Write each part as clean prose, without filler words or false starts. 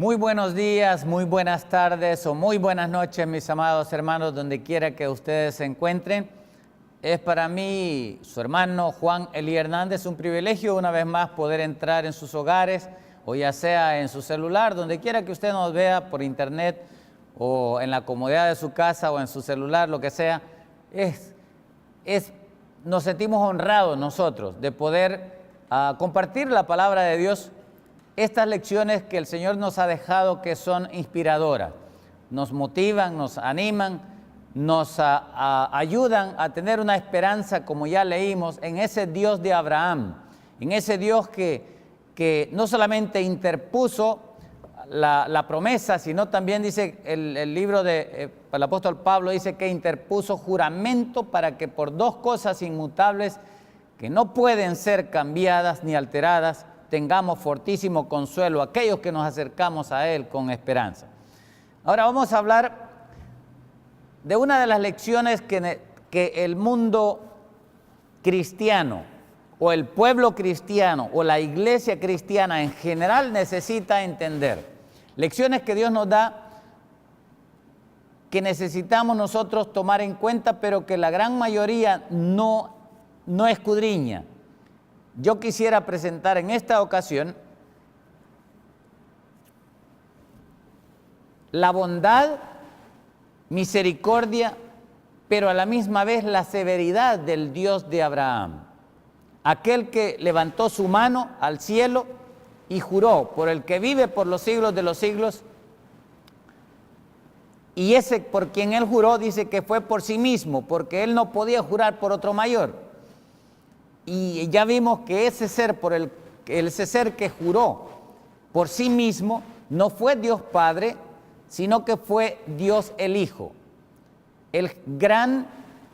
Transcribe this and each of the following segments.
Muy buenos días, muy buenas tardes o muy buenas noches, mis amados hermanos, donde quiera que ustedes se encuentren. Es para mí, su hermano Juan Eli Hernández, un privilegio una vez más poder entrar en sus hogares, o ya sea en su celular, donde quiera que usted nos vea por internet o en la comodidad de su casa o en su celular, lo que sea. Nos sentimos honrados nosotros de poder compartir la palabra de Dios. Estas lecciones que el Señor nos ha dejado, que son inspiradoras, nos motivan, nos animan, nos ayudan a tener una esperanza, como ya leímos, en ese Dios de Abraham, en ese Dios que no solamente interpuso la promesa, sino también dice el libro del apóstol Pablo, dice que interpuso juramento para que por dos cosas inmutables que no pueden ser cambiadas ni alteradas, tengamos fortísimo consuelo aquellos que nos acercamos a Él con esperanza. Ahora vamos a hablar de una de las lecciones que el mundo cristiano o el pueblo cristiano o la iglesia cristiana en general necesita entender. Lecciones que Dios nos da, que necesitamos nosotros tomar en cuenta, pero que la gran mayoría no escudriña. Yo quisiera presentar en esta ocasión la bondad, misericordia, pero a la misma vez la severidad del Dios de Abraham. Aquel que levantó su mano al cielo y juró por el que vive por los siglos de los siglos. Y ese por quien él juró dice que fue por sí mismo, porque él no podía jurar por otro mayor. Y ya vimos que ese ser que juró por sí mismo no fue Dios Padre, sino que fue Dios el Hijo. El gran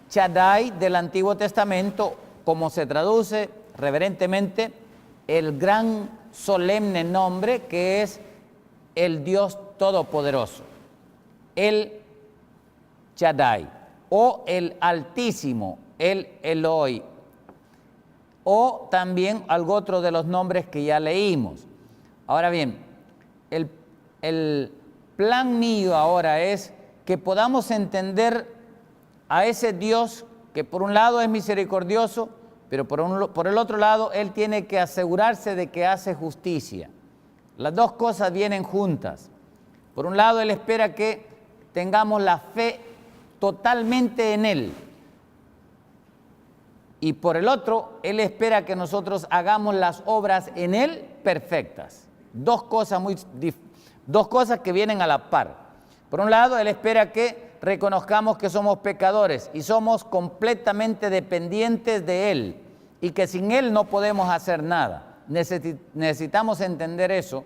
Shaddai del Antiguo Testamento, como se traduce reverentemente, el gran solemne nombre que es el Dios Todopoderoso, el Shaddai, o el Altísimo, el Eloi, o también algo otro de los nombres que ya leímos. Ahora bien, el plan mío ahora es que podamos entender a ese Dios que por un lado es misericordioso, pero por el otro lado Él tiene que asegurarse de que hace justicia. Las dos cosas vienen juntas. Por un lado Él espera que tengamos la fe totalmente en Él. Y por el otro, Él espera que nosotros hagamos las obras en Él perfectas. Dos cosas que vienen a la par. Por un lado, Él espera que reconozcamos que somos pecadores y somos completamente dependientes de Él y que sin Él no podemos hacer nada. Necesitamos entender eso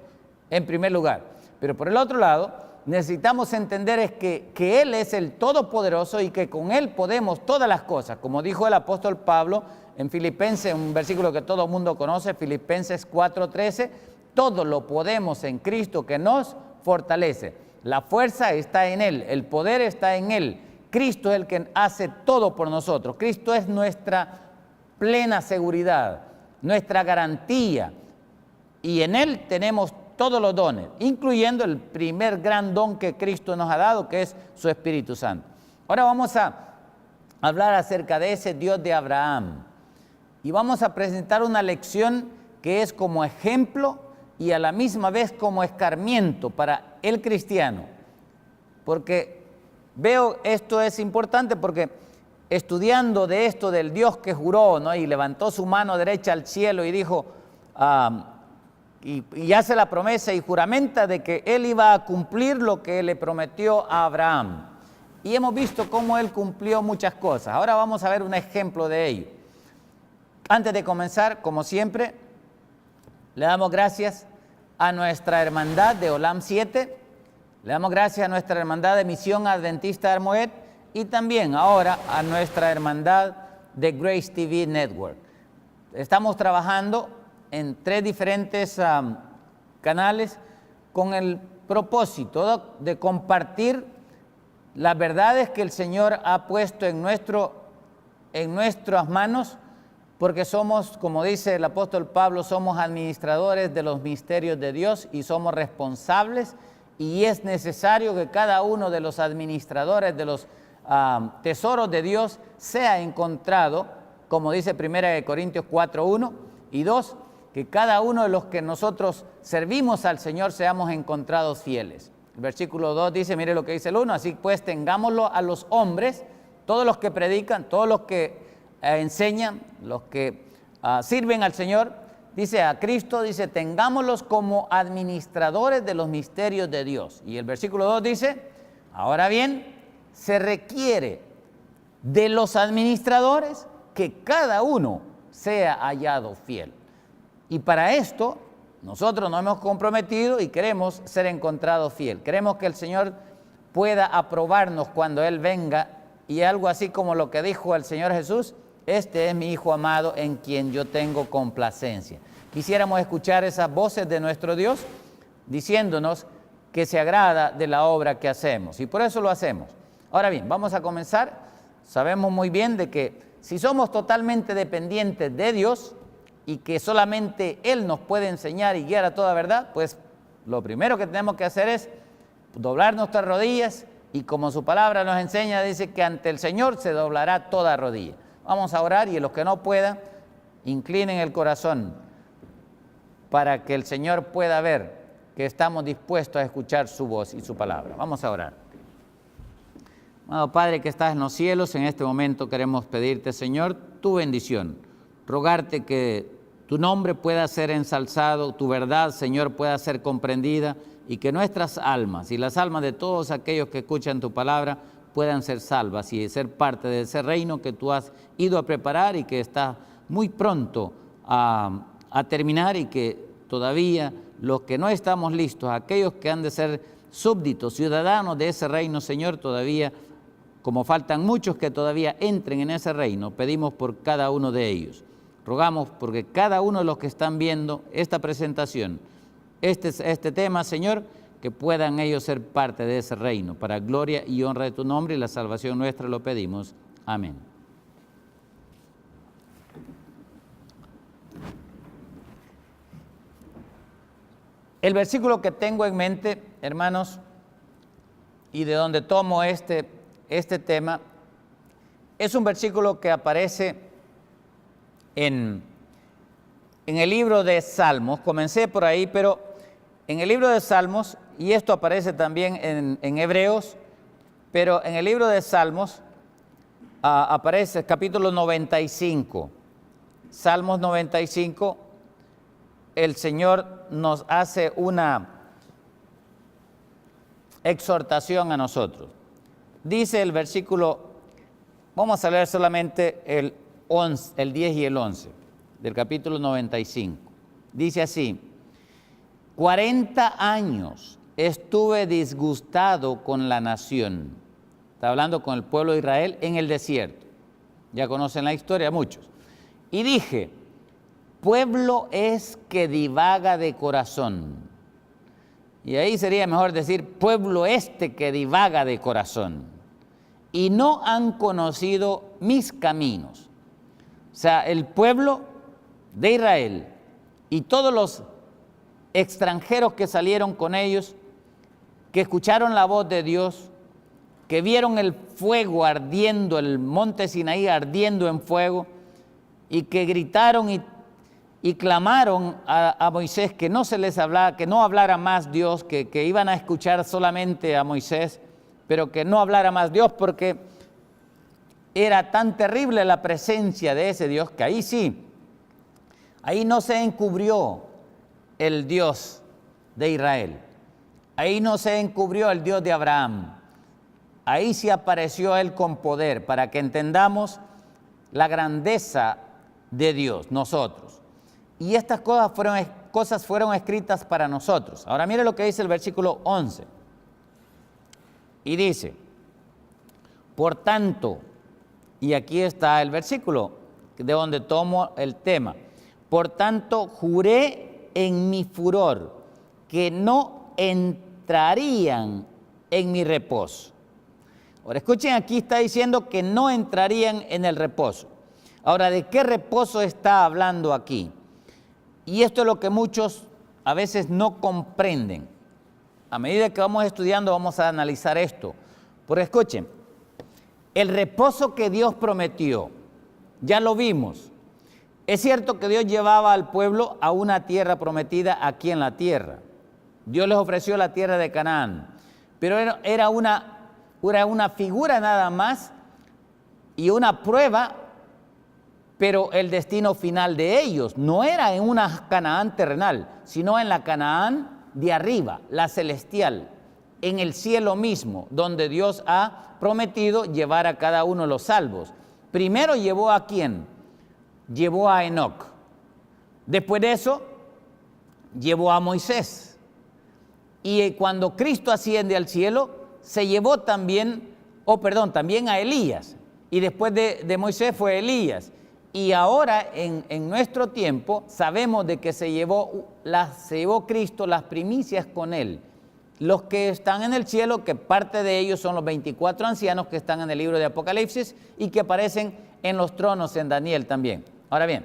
en primer lugar. Pero por el otro lado, necesitamos entender que Él es el Todopoderoso y que con Él podemos todas las cosas. Como dijo el apóstol Pablo en Filipenses, un versículo que todo el mundo conoce, Filipenses 4:13, todo lo podemos en Cristo que nos fortalece. La fuerza está en Él, el poder está en Él. Cristo es el que hace todo por nosotros. Cristo es nuestra plena seguridad, nuestra garantía. Y en Él tenemos todos los dones, incluyendo el primer gran don que Cristo nos ha dado, que es su Espíritu Santo. Ahora vamos a hablar acerca de ese Dios de Abraham. Y vamos a presentar una lección que es como ejemplo y a la misma vez como escarmiento para el cristiano. Porque esto es importante porque estudiando de esto del Dios que juró, ¿no? Y levantó su mano derecha al cielo y dijo, y hace la promesa y juramenta de que Él iba a cumplir lo que le prometió a Abraham. Y hemos visto cómo Él cumplió muchas cosas. Ahora vamos a ver un ejemplo de ello. Antes de comenzar, como siempre, le damos gracias a nuestra hermandad de Olam 7, le damos gracias a nuestra hermandad de Misión Adventista de Armoed y también ahora a nuestra hermandad de Grace TV Network. Estamos trabajando en 3 diferentes canales con el propósito de compartir las verdades que el Señor ha puesto en nuestras manos porque somos, como dice el apóstol Pablo, somos administradores de los misterios de Dios y somos responsables, y es necesario que cada uno de los administradores de los tesoros de Dios sea encontrado, como dice 1 Corintios 4, 1 y 2, que cada uno de los que nosotros servimos al Señor seamos encontrados fieles. El versículo 2 dice, mire lo que dice el 1, así pues tengámoslo a los hombres, todos los que predican, todos los que enseñan, los que sirven al Señor, dice a Cristo, dice, tengámoslos como administradores de los misterios de Dios. Y el versículo 2 dice, ahora bien, se requiere de los administradores que cada uno sea hallado fiel. Y para esto, nosotros nos hemos comprometido y queremos ser encontrados fiel. Queremos que el Señor pueda aprobarnos cuando Él venga, y algo así como lo que dijo el Señor Jesús, este es mi Hijo amado en quien yo tengo complacencia. Quisiéramos escuchar esas voces de nuestro Dios diciéndonos que se agrada de la obra que hacemos, y por eso lo hacemos. Ahora bien, vamos a comenzar. Sabemos muy bien de que si somos totalmente dependientes de Dios y que solamente Él nos puede enseñar y guiar a toda verdad, pues lo primero que tenemos que hacer es doblar nuestras rodillas, y como su palabra nos enseña, dice que ante el Señor se doblará toda rodilla. Vamos a orar, y los que no puedan, inclinen el corazón para que el Señor pueda ver que estamos dispuestos a escuchar su voz y su palabra. Vamos a orar. Amado Padre que estás en los cielos, en este momento queremos pedirte, Señor, tu bendición, rogarte que tu nombre pueda ser ensalzado, tu verdad, Señor, pueda ser comprendida, y que nuestras almas y las almas de todos aquellos que escuchan tu palabra puedan ser salvas y ser parte de ese reino que tú has ido a preparar y que está muy pronto a terminar, y que todavía los que no estamos listos, aquellos que han de ser súbditos, ciudadanos de ese reino, Señor, todavía, como faltan muchos que todavía entren en ese reino, pedimos por cada uno de ellos. Rogamos porque cada uno de los que están viendo esta presentación, este tema, Señor, que puedan ellos ser parte de ese reino, para gloria y honra de tu nombre y la salvación nuestra lo pedimos. Amén. El versículo que tengo en mente, hermanos, y de donde tomo este tema, es un versículo que aparece en el libro de Salmos. Comencé por ahí, pero en el libro de Salmos, y esto aparece también en Hebreos, pero en el libro de Salmos aparece el capítulo 95. Salmos 95, el Señor nos hace una exhortación a nosotros. Dice el versículo, vamos a leer solamente el 10 y el 11 del capítulo 95. Dice así: 40 años estuve disgustado con la nación. Está hablando con el pueblo de Israel en el desierto. Ya conocen la historia muchos. Y dije, pueblo es que divaga de corazón. Y ahí sería mejor decir, pueblo que divaga de corazón. Y no han conocido mis caminos. O sea, el pueblo de Israel y todos los extranjeros que salieron con ellos, que escucharon la voz de Dios, que vieron el fuego ardiendo, el monte Sinaí ardiendo en fuego, y que gritaron y clamaron a Moisés que no se les hablara, que no hablara más Dios, que iban a escuchar solamente a Moisés, pero que no hablara más Dios, porque era tan terrible la presencia de ese Dios que ahí sí, ahí no se encubrió el Dios de Israel, ahí no se encubrió el Dios de Abraham, ahí sí apareció Él con poder, para que entendamos la grandeza de Dios, nosotros. Y estas cosas fueron escritas para nosotros. Ahora mire lo que dice el versículo 11. Y dice, por tanto, y aquí está el versículo de donde tomo el tema, por tanto juré en mi furor que no entrarían en mi reposo. Ahora escuchen, aquí está diciendo que no entrarían en el reposo. Ahora, ¿de qué reposo está hablando aquí? Y esto es lo que muchos a veces no comprenden. A medida que vamos estudiando vamos a analizar esto. Porque escuchen, el reposo que Dios prometió, ya lo vimos. Es cierto que Dios llevaba al pueblo a una tierra prometida aquí en la tierra. Dios les ofreció la tierra de Canaán, pero era una figura nada más y una prueba, pero el destino final de ellos no era en una Canaán terrenal, sino en la Canaán de arriba, la celestial, en el cielo mismo, donde Dios ha prometido llevar a cada uno de los salvos. Primero llevó ¿a quién? Llevó a Enoc. Después de eso, llevó a Moisés. Y cuando Cristo asciende al cielo, se llevó también a Elías. Y después de Moisés fue Elías. Y ahora en nuestro tiempo sabemos de que se llevó Cristo las primicias con él. Los que están en el cielo, que parte de ellos son los 24 ancianos que están en el libro de Apocalipsis y que aparecen en los tronos en Daniel también. Ahora bien,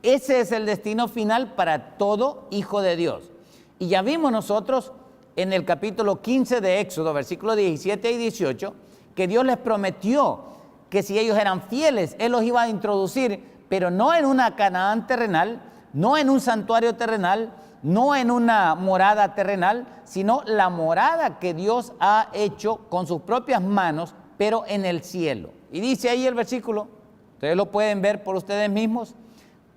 ese es el destino final para todo hijo de Dios. Y ya vimos nosotros en el capítulo 15 de Éxodo, versículos 17 y 18, que Dios les prometió que si ellos eran fieles, Él los iba a introducir, pero no en una Canaán terrenal, no en un santuario terrenal, no en una morada terrenal, sino la morada que Dios ha hecho con sus propias manos, pero en el cielo. Y dice ahí el versículo, ustedes lo pueden ver por ustedes mismos.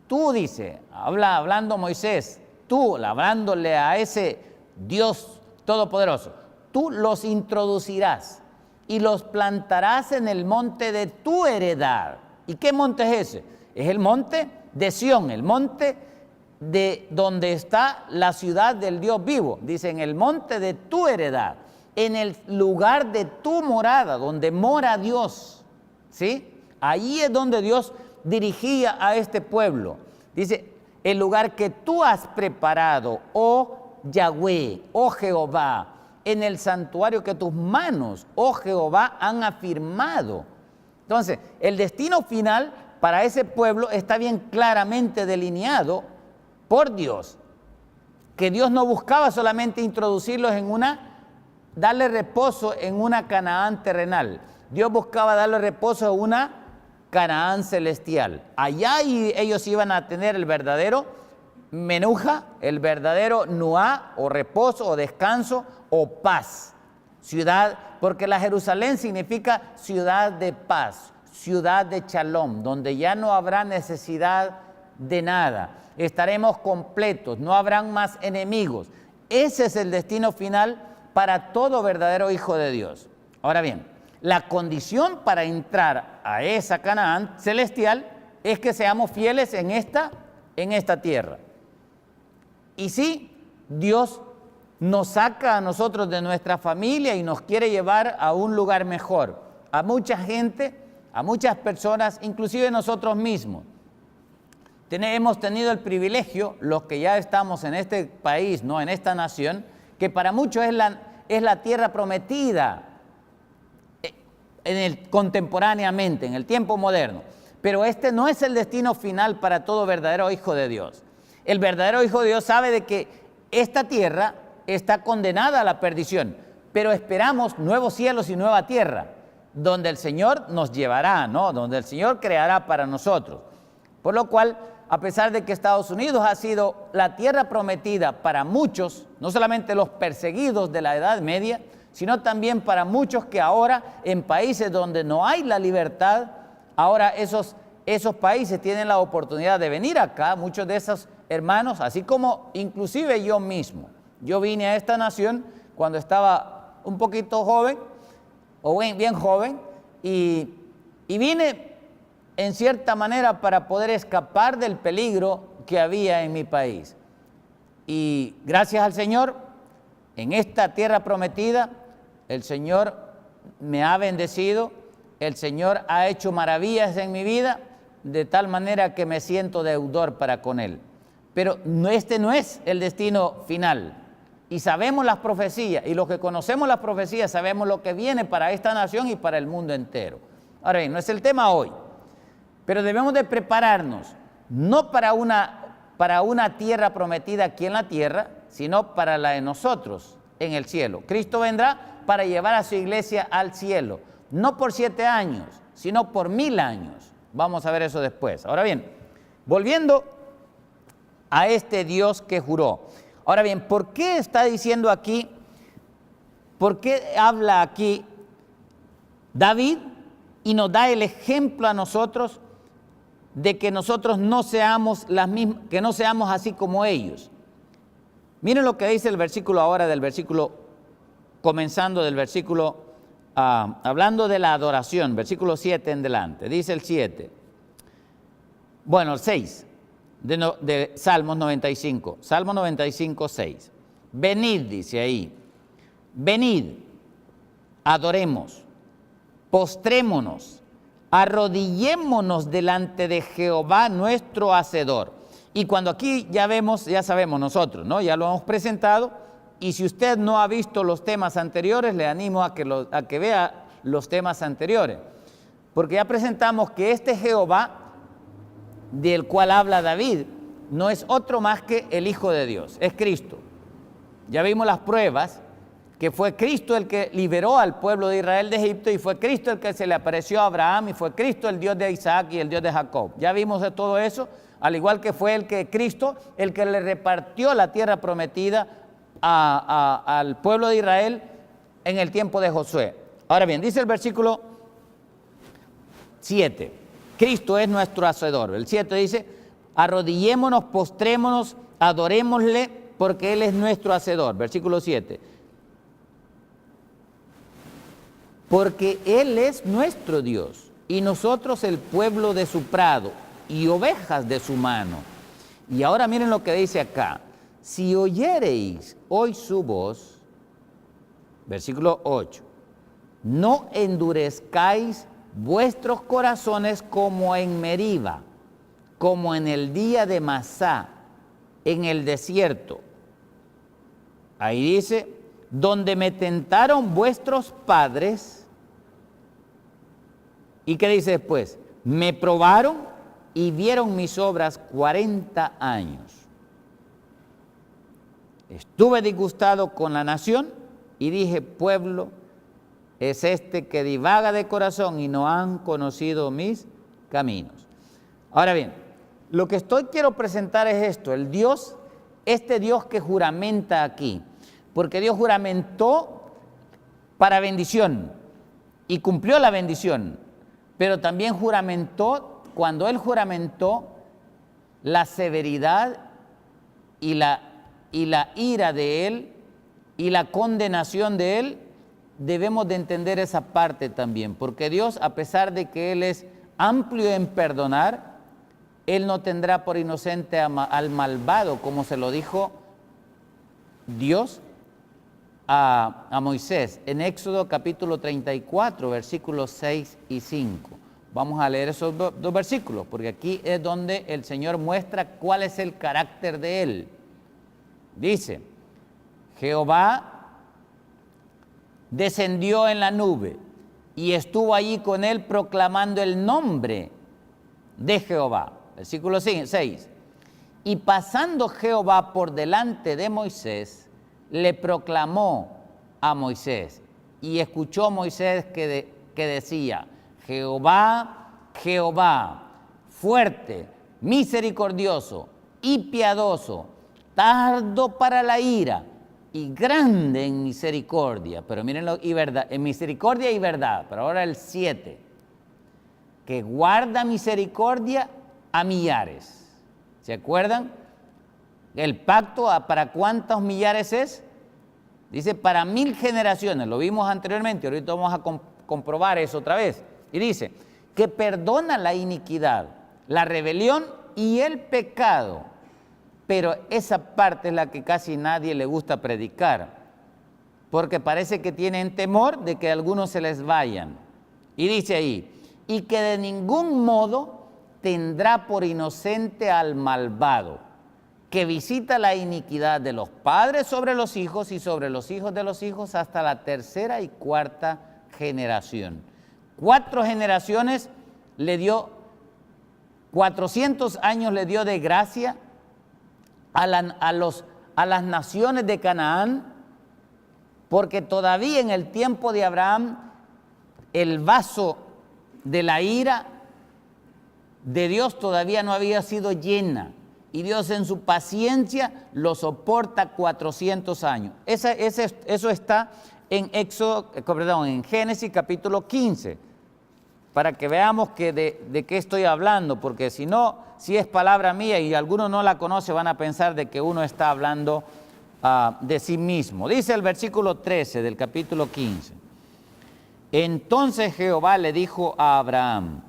Tú, dice, hablando Moisés, tú, hablándole a ese Dios todopoderoso, tú los introducirás y los plantarás en el monte de tu heredad. ¿Y qué monte es ese? Es el monte de Sión, el monte de donde está la ciudad del Dios vivo. Dice, en el monte de tu heredad, en el lugar de tu morada, donde mora Dios. ¿Sí? Ahí es donde Dios dirigía a este pueblo. Dice, el lugar que tú has preparado, oh Yahweh, oh Jehová, en el santuario que tus manos, oh Jehová, han afirmado. Entonces, el destino final para ese pueblo está bien claramente delineado por Dios, que Dios no buscaba solamente introducirlos darle reposo en una Canaán terrenal. Dios buscaba darle reposo en una Canaán celestial. Allá ellos iban a tener el verdadero menuja, el verdadero nuá, o reposo, o descanso, o paz. Ciudad, porque la Jerusalén significa ciudad de paz, ciudad de shalom, donde ya no habrá necesidad de nada. Estaremos completos, no habrán más enemigos. Ese es el destino final para todo verdadero hijo de Dios. Ahora bien, la condición para entrar a esa Canaán celestial es que seamos fieles en esta tierra. Y sí, Dios nos saca a nosotros de nuestra familia y nos quiere llevar a un lugar mejor. A mucha gente, a muchas personas, inclusive nosotros mismos. Hemos tenido el privilegio, los que ya estamos en este país, no en esta nación, que para muchos es la tierra prometida contemporáneamente, en el tiempo moderno. Pero este no es el destino final para todo verdadero hijo de Dios. El verdadero hijo de Dios sabe de que esta tierra está condenada a la perdición, pero esperamos nuevos cielos y nueva tierra, donde el Señor nos llevará, ¿no? Donde el Señor creará para nosotros. Por lo cual, a pesar de que Estados Unidos ha sido la tierra prometida para muchos, no solamente los perseguidos de la Edad Media, sino también para muchos que ahora en países donde no hay la libertad, ahora esos países tienen la oportunidad de venir acá, muchos de esos hermanos, así como inclusive yo mismo. Yo vine a esta nación cuando estaba un poquito joven, o bien joven, y vine en cierta manera para poder escapar del peligro que había en mi país. Y gracias al Señor, en esta tierra prometida, el Señor me ha bendecido, el Señor ha hecho maravillas en mi vida, de tal manera que me siento deudor para con Él. Pero este no es el destino final. Y sabemos las profecías, y los que conocemos las profecías sabemos lo que viene para esta nación y para el mundo entero. Ahora bien, no es el tema hoy. Pero debemos de prepararnos, no para una tierra prometida aquí en la tierra, sino para la de nosotros en el cielo. Cristo vendrá para llevar a su iglesia al cielo, no por 7 años, sino por 1000 años. Vamos a ver eso después. Ahora bien, volviendo a este Dios que juró. Ahora bien, ¿por qué está diciendo aquí, por qué habla aquí David y nos da el ejemplo a nosotros de que nosotros no seamos las mismas, que no seamos así como ellos? Miren lo que dice el versículo ahora, comenzando del versículo, hablando de la adoración, versículo 7 en delante. Dice el 7, bueno, el 6 de Salmos 95, Salmo 95, 6. Venid, dice ahí, venid, adoremos, postrémonos, arrodillémonos delante de Jehová nuestro Hacedor. Y cuando aquí ya sabemos nosotros, ¿no? Ya lo hemos presentado, y si usted no ha visto los temas anteriores, le animo a que vea los temas anteriores, porque ya presentamos que este Jehová del cual habla David no es otro más que el Hijo de Dios, es Cristo. Ya vimos las pruebas, que fue Cristo el que liberó al pueblo de Israel de Egipto, y fue Cristo el que se le apareció a Abraham, y fue Cristo el Dios de Isaac y el Dios de Jacob. Ya vimos de todo eso, al igual que fue Cristo el que le repartió la tierra prometida al pueblo de Israel en el tiempo de Josué. Ahora bien, dice el versículo 7, Cristo es nuestro Hacedor. El 7 dice, arrodillémonos, postrémonos, adorémosle, porque Él es nuestro Hacedor. Versículo 7. Porque Él es nuestro Dios, y nosotros el pueblo de su prado, y ovejas de su mano. Y ahora miren lo que dice acá. Si oyereis hoy su voz, versículo 8, no endurezcáis vuestros corazones como en Meriba, como en el día de Masá, en el desierto. Ahí dice, donde me tentaron vuestros padres. ¿Y qué dice después? Me probaron y vieron mis obras 40 años. Estuve disgustado con la nación y dije, pueblo es este que divaga de corazón y no han conocido mis caminos. Ahora bien, lo que quiero presentar es esto, este Dios que juramenta aquí, porque Dios juramentó para bendición y cumplió la bendición, pero también juramentó, cuando Él juramentó, la severidad y la ira de Él y la condenación de Él. Debemos de entender esa parte también, porque Dios, a pesar de que Él es amplio en perdonar, Él no tendrá por inocente al malvado, como se lo dijo Dios a Moisés en Éxodo capítulo 34, versículos 6 y 5. Vamos a leer esos dos versículos, porque aquí es donde el Señor muestra cuál es el carácter de Él. Dice, Jehová descendió en la nube y estuvo allí con él proclamando el nombre de Jehová. Versículo 6. Y pasando Jehová por delante de Moisés, le proclamó a Moisés. Y escuchó Moisés que decía, Jehová, Jehová, fuerte, misericordioso y piadoso, tardo para la ira y grande en misericordia. Pero mírenlo, y verdad, en misericordia y verdad. Pero ahora el 7, que guarda misericordia a millares. ¿Se acuerdan? El pacto para ¿cuántos millares es? Dice para 1000 generaciones, lo vimos anteriormente, ahorita vamos a comprobar eso otra vez. Y dice, que perdona la iniquidad, la rebelión y el pecado. Pero esa parte es la que casi nadie le gusta predicar, porque parece que tienen temor de que algunos se les vayan. Y dice ahí, y que de ningún modo tendrá por inocente al malvado, que visita la iniquidad de los padres sobre los hijos y sobre los hijos de los hijos hasta la 3ª y 4ª generación. 4 generaciones le dio 400 años le dio de gracia a las naciones de Canaán, porque todavía en el tiempo de Abraham el vaso de la ira de Dios todavía no había sido llena, y Dios en su paciencia lo soporta 400 años. Eso está en Génesis capítulo 15, para que veamos de qué estoy hablando, porque si no, si es palabra mía y alguno no la conoce, van a pensar de que uno está hablando de sí mismo. Dice el versículo 13 del capítulo 15. Entonces Jehová le dijo a Abraham: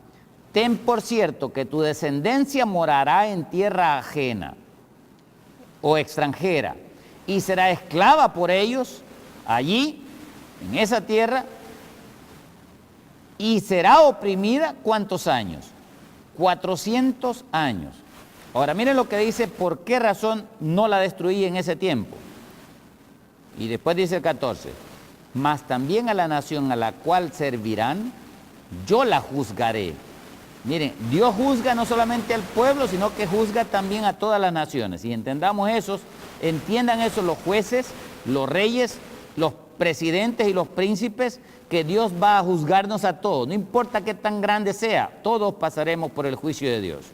ten por cierto que tu descendencia morará en tierra ajena o extranjera, y será esclava por ellos allí, en esa tierra, y será oprimida, ¿cuántos años? 400 años. Ahora miren lo que dice, por qué razón no la destruí en ese tiempo. Y después dice el 14, mas también a la nación a la cual servirán, yo la juzgaré. Miren, Dios juzga no solamente al pueblo, sino que juzga también a todas las naciones. Y entendamos eso, entiendan eso los jueces, los reyes, los presidentes y los príncipes, que Dios va a juzgarnos a todos. No importa qué tan grande sea, todos pasaremos por el juicio de Dios.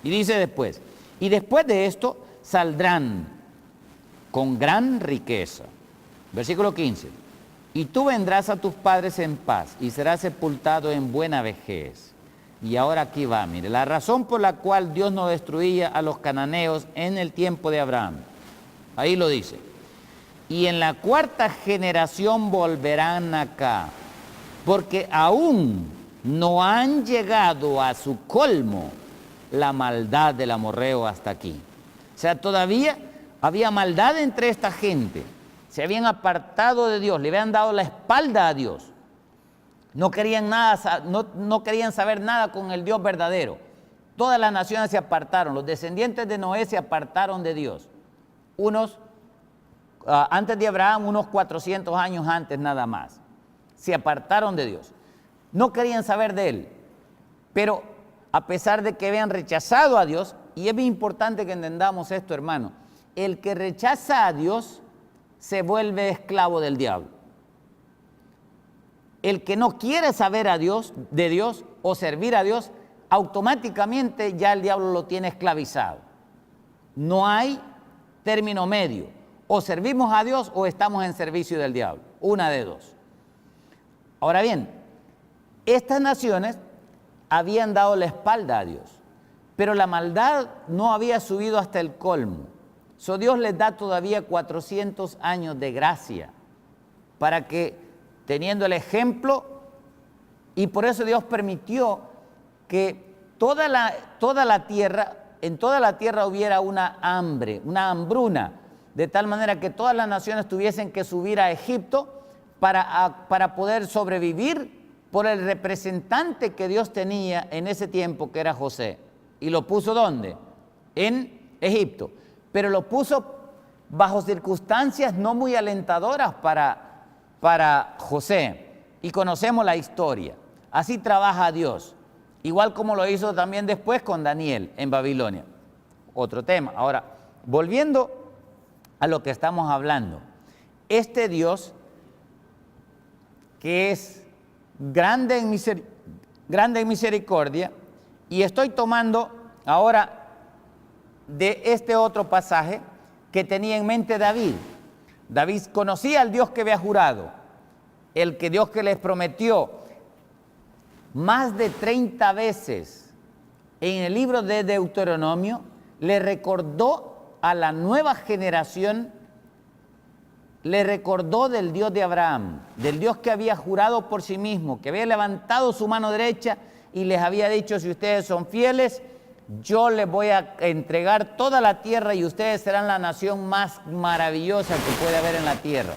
Y dice después, y después de esto saldrán con gran riqueza. Versículo 15. Y tú vendrás a tus padres en paz y serás sepultado en buena vejez. Y ahora aquí va, mire, la razón por la cual Dios no destruía a los cananeos en el tiempo de Abraham. Ahí lo dice. Y en la cuarta generación volverán acá, porque aún no han llegado a su colmo la maldad del amorreo hasta aquí. O sea, todavía había maldad entre esta gente. Se habían apartado de Dios, le habían dado la espalda a Dios. No querían nada, no querían saber nada con el Dios verdadero. Todas las naciones se apartaron, los descendientes de Noé se apartaron de Dios. Antes de Abraham, unos 400 años antes nada más. Se apartaron de Dios. No querían saber de Él. Pero a pesar de que habían rechazado a Dios, y es bien importante que entendamos esto, hermano, el que rechaza a Dios se vuelve esclavo del diablo. El que no quiere saber de Dios o servir a Dios, automáticamente ya el diablo lo tiene esclavizado. No hay término medio. O servimos a Dios o estamos en servicio del diablo. Una de dos. Ahora bien, estas naciones habían dado la espalda a Dios, pero la maldad no había subido hasta el colmo. Dios les da todavía 400 años de gracia para que, teniendo el ejemplo, y por eso Dios permitió que en toda la tierra hubiera una hambre, una hambruna, de tal manera que todas las naciones tuviesen que subir a Egipto para poder sobrevivir por el representante que Dios tenía en ese tiempo, que era José. ¿Y lo puso dónde? En Egipto. Pero lo puso bajo circunstancias no muy alentadoras para José. Y conocemos la historia. Así trabaja Dios. Igual como lo hizo también después con Daniel en Babilonia. Otro tema. Ahora, volviendo a lo que estamos hablando. Este Dios, que es grande en misericordia, y estoy tomando ahora de este otro pasaje que tenía en mente David. David conocía al Dios que había jurado, Dios que les prometió más de 30 veces en el libro de Deuteronomio, le recordó a la nueva generación, le recordó del Dios de Abraham, del Dios que había jurado por sí mismo, que había levantado su mano derecha y les había dicho: si ustedes son fieles, yo les voy a entregar toda la tierra y ustedes serán la nación más maravillosa que puede haber en la tierra.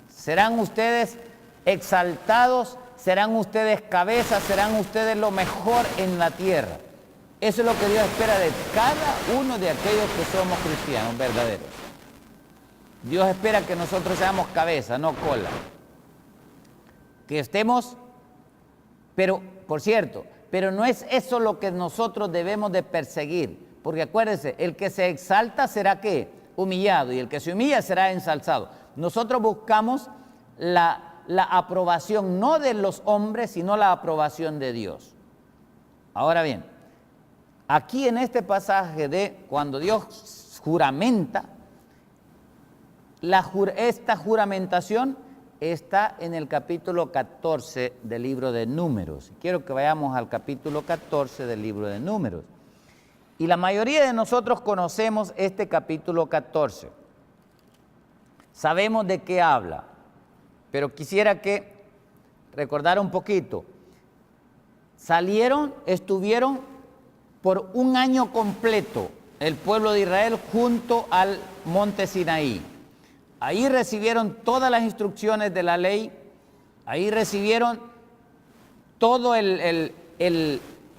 Serán ustedes exaltados, serán ustedes cabezas, serán ustedes lo mejor en la tierra. Eso es lo que Dios espera de cada uno de aquellos que somos cristianos verdaderos. Dios espera que nosotros seamos cabeza, no cola. Que estemos, pero por cierto, pero no es eso lo que nosotros debemos de perseguir, porque acuérdense, el que se exalta será ¿qué? Humillado, y el que se humilla será ensalzado. Nosotros buscamos la aprobación no de los hombres, sino la aprobación de Dios. Ahora bien, aquí en este pasaje de cuando Dios juramenta, esta juramentación está en el capítulo 14 del libro de Números. Quiero que vayamos al capítulo 14 del libro de Números. Y la mayoría de nosotros conocemos este capítulo 14. Sabemos de qué habla, pero quisiera que recordara un poquito. Estuvieron por un año completo el pueblo de Israel junto al monte Sinaí. Ahí recibieron todas las instrucciones de la ley, ahí recibieron todo el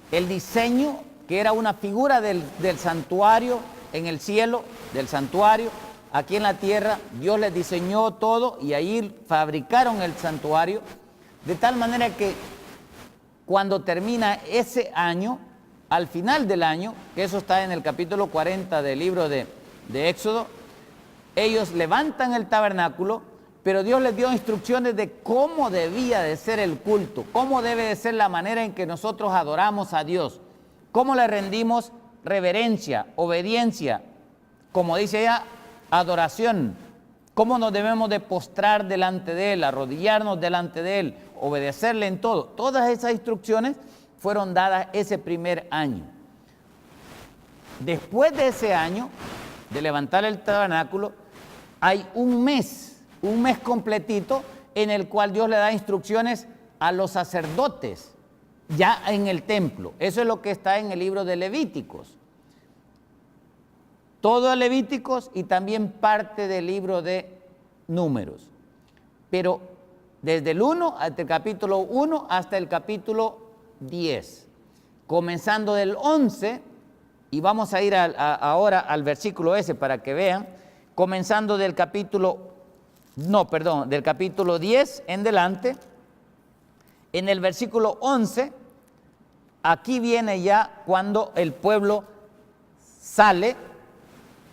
diseño, que era una figura del santuario en el cielo, del santuario aquí en la tierra. Dios les diseñó todo y ahí fabricaron el santuario, de tal manera que cuando termina ese año, al final del año, que eso está en el capítulo 40 del libro de Éxodo, ellos levantan el tabernáculo, pero Dios les dio instrucciones de cómo debía de ser el culto, cómo debe de ser la manera en que nosotros adoramos a Dios, cómo le rendimos reverencia, obediencia, como dice ella, adoración, cómo nos debemos de postrar delante de Él, arrodillarnos delante de Él, obedecerle en todo. Todas esas instrucciones fueron dadas ese primer año. Después de ese año, de levantar el tabernáculo, hay un mes completito en el cual Dios le da instrucciones a los sacerdotes, ya en el templo. Eso es lo que está en el libro de Levíticos. Todo Levíticos y también parte del libro de Números. Pero desde el capítulo 1 hasta el capítulo 10, comenzando del 11, y vamos a ir ahora al versículo ese para que vean, comenzando del capítulo 10 en delante, en el versículo 11, aquí viene ya cuando el pueblo sale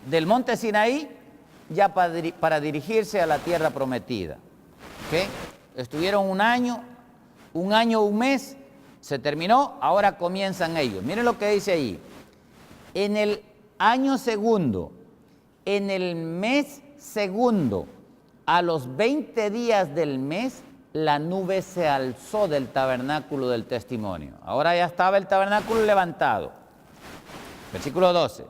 del monte Sinaí ya para dirigirse a la tierra prometida. ¿Okay? Estuvieron un año, un mes, se terminó, ahora comienzan ellos. Miren lo que dice ahí. En el año segundo, en el mes segundo, a los 20 días del mes, la nube se alzó del tabernáculo del testimonio. Ahora ya estaba el tabernáculo levantado. Versículo 12.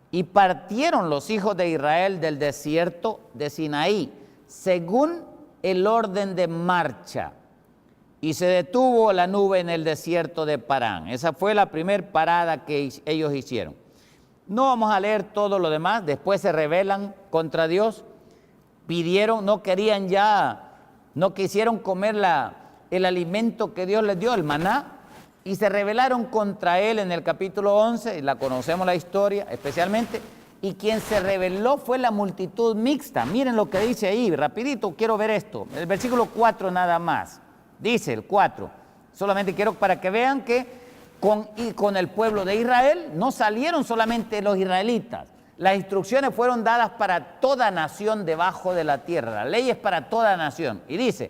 Y partieron los hijos de Israel del desierto de Sinaí, según el orden de marcha. Y se detuvo la nube en el desierto de Parán. Esa fue la primera parada que ellos hicieron. No vamos a leer todo lo demás. Después se rebelan contra Dios. Pidieron, no quisieron comer el alimento que Dios les dio, el maná. Y se rebelaron contra él en el capítulo 11. La conocemos la historia especialmente. Y quien se rebeló fue la multitud mixta. Miren lo que dice ahí, rapidito quiero ver esto. El versículo 4 nada más. Dice el 4, solamente quiero para que vean que con el pueblo de Israel no salieron solamente los israelitas. Las instrucciones fueron dadas para toda nación debajo de la tierra. La ley es para toda nación. Y dice,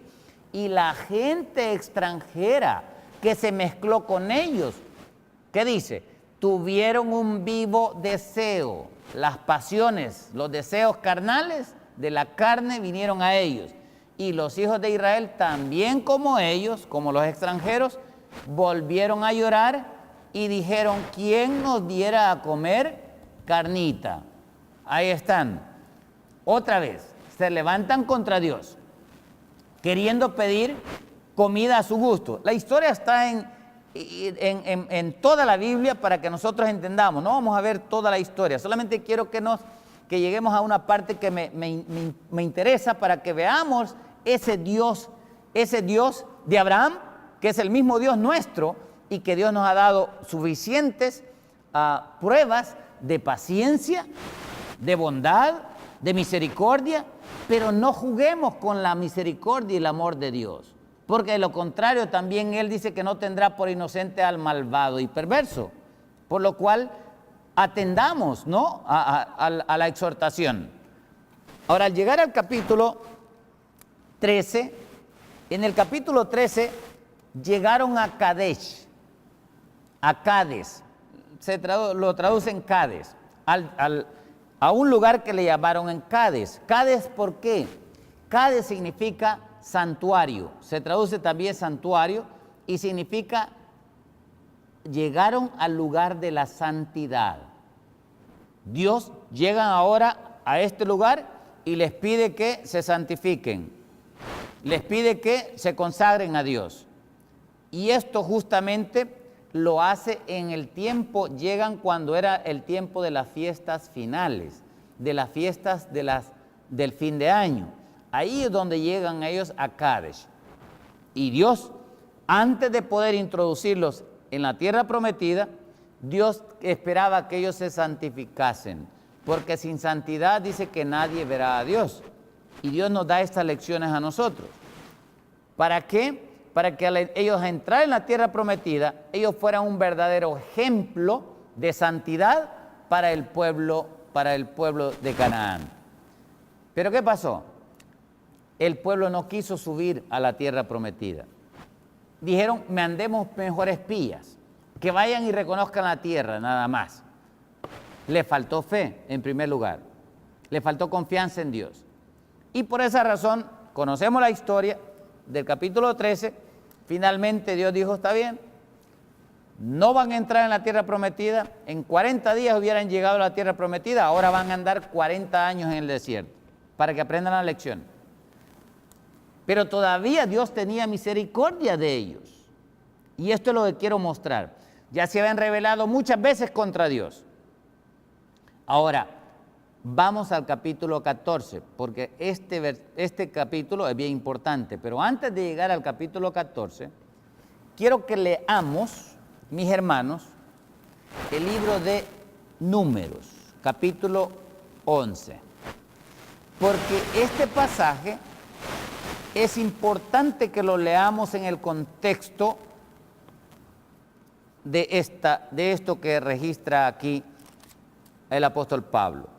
y la gente extranjera que se mezcló con ellos, ¿qué dice? Tuvieron un vivo deseo. Las pasiones, los deseos carnales de la carne vinieron a ellos. Y los hijos de Israel, también como ellos, como los extranjeros, volvieron a llorar y dijeron, ¿quién nos diera a comer carnita? Ahí están. Otra vez, se levantan contra Dios, queriendo pedir comida a su gusto. La historia está en toda la Biblia para que nosotros entendamos. No vamos a ver toda la historia, solamente quiero que lleguemos a una parte que me interesa para que veamos ese Dios de Abraham, que es el mismo Dios nuestro y que Dios nos ha dado suficientes pruebas de paciencia, de bondad, de misericordia, pero no juguemos con la misericordia y el amor de Dios. porque de lo contrario también él dice que no tendrá por inocente al malvado y perverso, por lo cual atendamos, ¿no?, a la exhortación. Ahora, al llegar al capítulo 13, en el capítulo 13 llegaron a Kadesh, a Cades, lo traducen Cades, a un lugar que le llamaron en Cades. Cades, ¿por qué? Cades significa santuario, se traduce también santuario y significa llegaron al lugar de la santidad. Dios llega ahora a este lugar y les pide que se santifiquen, les pide que se consagren a Dios. Y esto justamente lo hace en el tiempo, llegan cuando era el tiempo de las fiestas finales, de las fiestas del fin de año. Ahí es donde llegan ellos a Kadesh. Y Dios, antes de poder introducirlos en la tierra prometida, Dios esperaba que ellos se santificasen, porque sin santidad dice que nadie verá a Dios. Y Dios nos da estas lecciones a nosotros. ¿Para qué? Para que ellos entrar en la tierra prometida, ellos fueran un verdadero ejemplo de santidad para el pueblo de Canaán. ¿Pero qué pasó? El pueblo no quiso subir a la tierra prometida. Dijeron, mandemos mejor espías, que vayan y reconozcan la tierra, nada más. Le faltó fe, en primer lugar. Le faltó confianza en Dios. Y por esa razón, conocemos la historia del capítulo 13, finalmente Dios dijo, está bien, no van a entrar en la tierra prometida, en 40 días hubieran llegado a la tierra prometida, ahora van a andar 40 años en el desierto, para que aprendan la lección. Pero todavía Dios tenía misericordia de ellos. Y esto es lo que quiero mostrar. Ya se habían rebelado muchas veces contra Dios. Ahora, vamos al capítulo 14, porque este capítulo es bien importante. Pero antes de llegar al capítulo 14, quiero que leamos, mis hermanos, el libro de Números, capítulo 11. Porque este pasaje es importante que lo leamos en el contexto de esto que registra aquí el apóstol Pablo.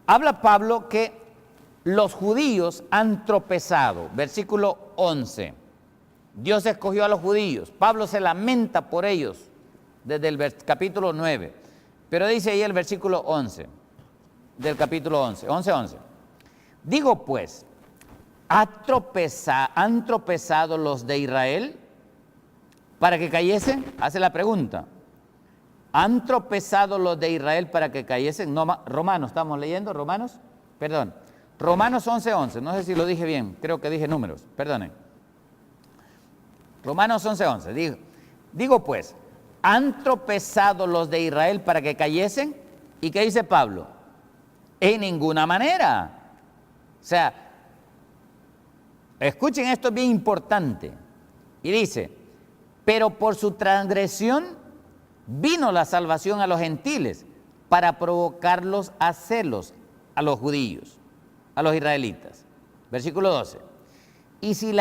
Habla Pablo que los judíos han tropezado, versículo 11. Dios escogió a los judíos. Pablo se lamenta por ellos desde el capítulo 9. Pero dice ahí el versículo 11 del capítulo 11, 11. Digo pues, ¿han tropezado los de Israel para que cayesen? Hace la pregunta. ¿Han tropezado los de Israel para que cayesen? No, Romanos, ¿estamos leyendo? Romanos, perdón. Romanos 11, no sé si lo dije bien, creo que dije Números, perdonen. Romanos 11. Digo pues, ¿han tropezado los de Israel para que cayesen? ¿Y qué dice Pablo? En ninguna manera. O sea, escuchen, esto es bien importante. Y dice, pero por su transgresión vino la salvación a los gentiles para provocarlos a celos a los judíos, a los israelitas. Versículo 12. Y si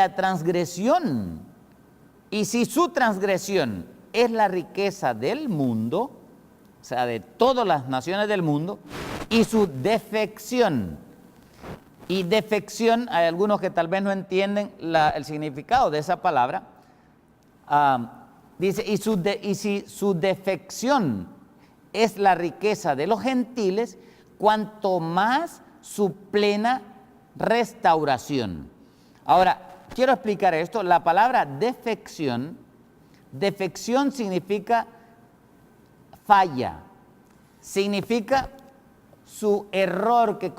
su transgresión es la riqueza del mundo, o sea, de todas las naciones del mundo, y su defección, hay algunos que tal vez no entienden el significado de esa palabra, dice, y si su defección es la riqueza de los gentiles, cuanto más su plena restauración. Ahora, quiero explicar esto. La palabra defección significa falla, significa su error que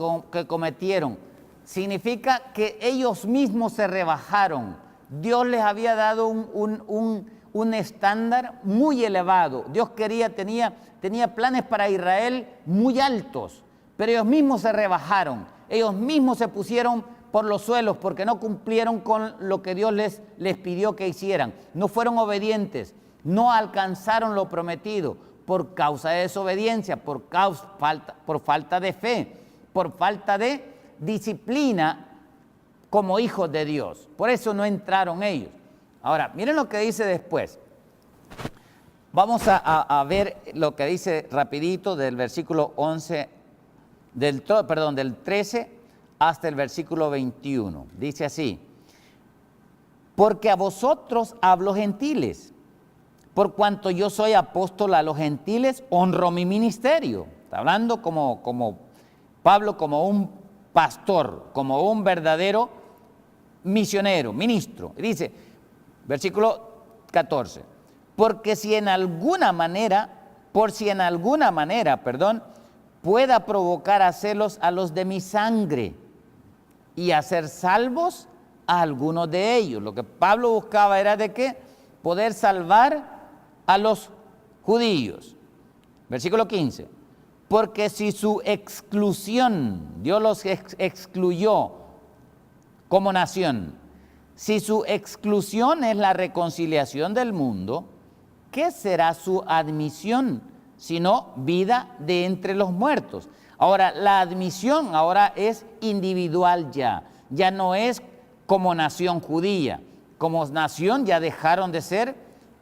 cometieron, significa que ellos mismos se rebajaron. Dios les había dado un estándar muy elevado. Dios tenía planes para Israel muy altos, pero ellos mismos se rebajaron, ellos mismos se pusieron por los suelos porque no cumplieron con lo que Dios les pidió que hicieran. No fueron obedientes, no alcanzaron lo prometido por causa de desobediencia, por falta de fe, por falta de disciplina como hijos de Dios. Por eso no entraron ellos. Ahora, miren lo que dice después. Vamos a ver lo que dice rapidito del versículo 11, del 13 hasta el versículo 21. Dice así: porque a vosotros hablo gentiles, por cuanto yo soy apóstol a los gentiles, honro mi ministerio. Está hablando como Pablo, como un pastor, como un verdadero misionero, ministro. Dice, versículo 14, porque si en alguna manera, pueda provocar a celos a los de mi sangre y hacer salvos a algunos de ellos. Lo que Pablo buscaba era de qué? Poder salvar a los judíos. Versículo 15, porque si su exclusión, Dios los excluyó como nación, si su exclusión es la reconciliación del mundo, ¿qué será su admisión sino vida de entre los muertos? Ahora, la admisión ahora es individual ya no es como nación judía. Como nación ya dejaron de ser,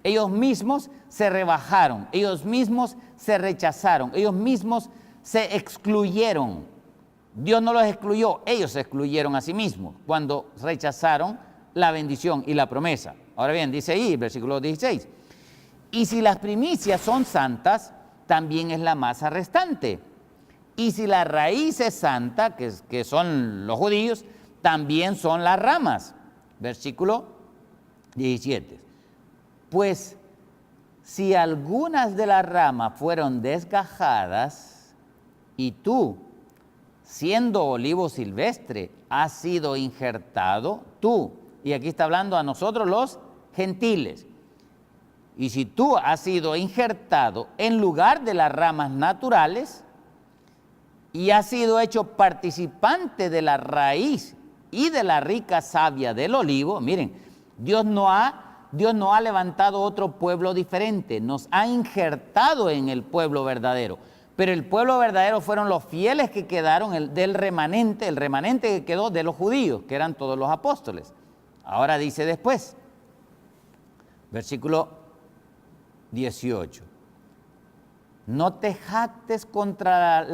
ellos mismos se rebajaron, ellos mismos se rechazaron, ellos mismos se excluyeron. Dios no los excluyó, ellos se excluyeron a sí mismos cuando rechazaron la bendición y la promesa. Ahora bien, dice ahí, versículo 16, y si las primicias son santas, también es la masa restante. Y si la raíz es santa, que son los judíos, también son las ramas. Versículo 17. Pues si algunas de las ramas fueron desgajadas y tú, siendo olivo silvestre, has sido injertado, tú, y aquí está hablando a nosotros los gentiles, y si tú has sido injertado en lugar de las ramas naturales y has sido hecho participante de la raíz y de la rica savia del olivo, miren, Dios no ha levantado otro pueblo diferente, nos ha injertado en el pueblo verdadero. Pero el pueblo verdadero fueron los fieles que quedaron el remanente que quedó de los judíos, que eran todos los apóstoles. Ahora dice después, versículo 18, no te jactes contra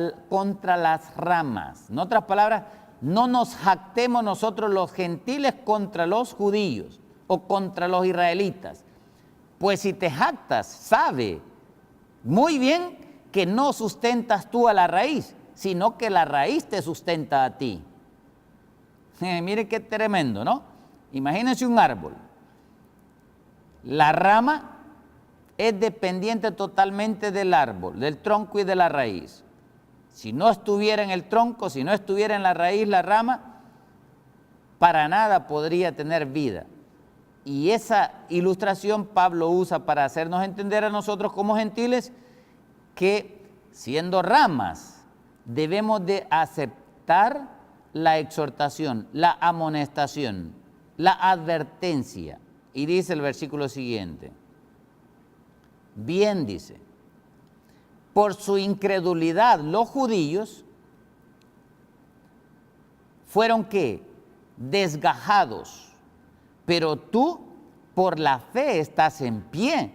las ramas. En otras palabras, no nos jactemos nosotros los gentiles contra los judíos o contra los israelitas. Pues si te jactas, sabe muy bien que no sustentas tú a la raíz, sino que la raíz te sustenta a ti. Mire qué tremendo, ¿no? Imagínense un árbol. La rama es dependiente totalmente del árbol, del tronco y de la raíz. Si no estuviera en el tronco, si no estuviera en la raíz, la rama, para nada podría tener vida. Y esa ilustración Pablo usa para hacernos entender a nosotros como gentiles que siendo ramas debemos de aceptar la exhortación, la amonestación, la advertencia. Y dice el versículo siguiente, bien dice, por su incredulidad los judíos fueron ¿qué? Desgajados, pero tú por la fe estás en pie.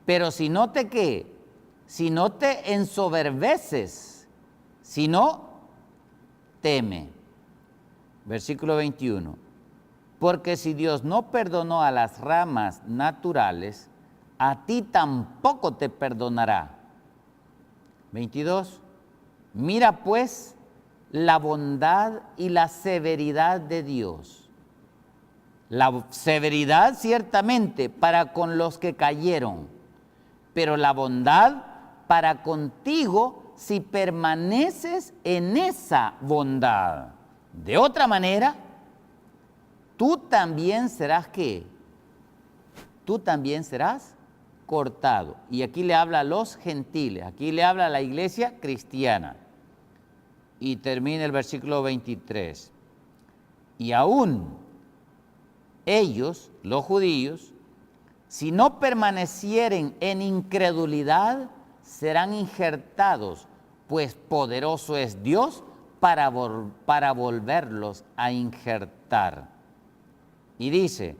Pero si no te ¿qué? Si no te ensoberbeces, si no, teme. Versículo 21. Porque si Dios no perdonó a las ramas naturales, a ti tampoco te perdonará. 22. Mira pues la bondad y la severidad de Dios. La severidad ciertamente para con los que cayeron, pero la bondad para contigo si permaneces en esa bondad. De otra manera, tú también serás ¿qué? Tú también serás cortado. Y aquí le habla a los gentiles, aquí le habla a la iglesia cristiana. Y termina el versículo 23. Y aún ellos, los judíos, si no permanecieren en incredulidad, serán injertados, pues poderoso es Dios para volverlos a injertar. Y dice,